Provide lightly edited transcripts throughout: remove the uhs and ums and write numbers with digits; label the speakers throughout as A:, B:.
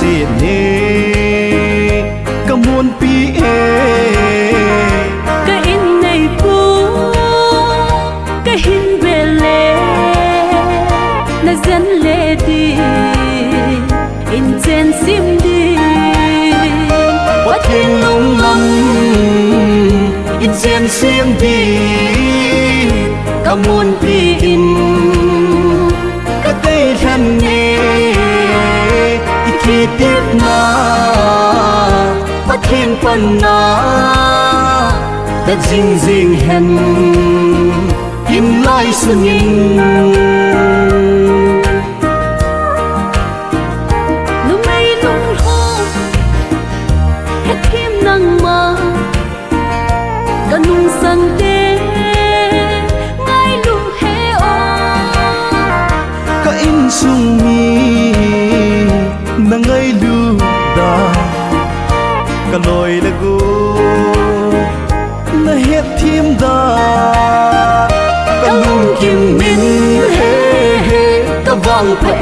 A: dễ nê cả muôn pi
B: cái in này bu cái hình về lệ là dân lệ đi in trên sim đi
A: quá thiên lung lâm in trên sim đi cả muôn pi in cả tây thân nê khi tiếp na bắt thiên phần na đã dinh dinh hèn im lại xuân nhìn
B: lúc mây lung hô hết kim năng mà cả nung sang đê ngay lúc hè ô
A: cả in sung mi na ngay lu da cả lối là gu na hết thiêm da cả lung kim min he he cả vang pe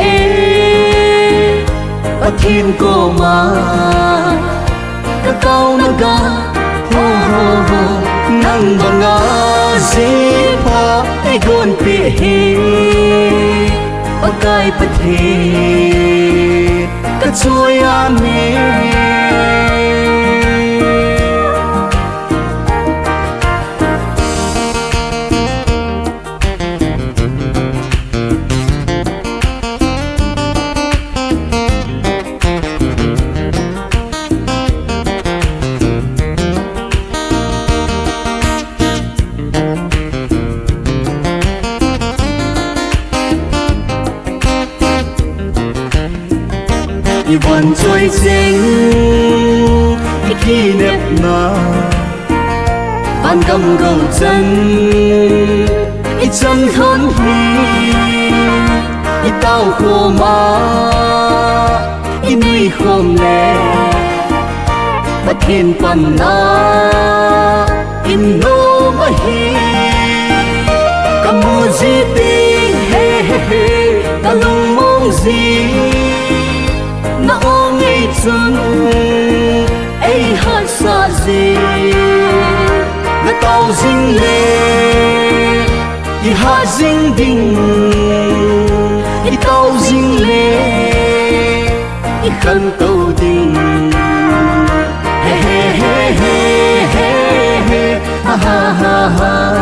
A: bắt thiên cô mà cả cao na ga ho ho ho nang bang a si pa ai gon pi he pakai pathe cả chuối an nè y vẫn trôi sinh khi nếp na ban cầm cầu chân y chân hơn hi y tao khô ma y nuôi khom nè bắt thiên phần na in nô mà hi cầm mùa gì ti he he he ta lung mong gì na ong ấy chân ấy hát xa gì na tao dinh lệ y hát dinh đình y tao dinh lệ y khăn tao đình he he he he he he ha ha ha ha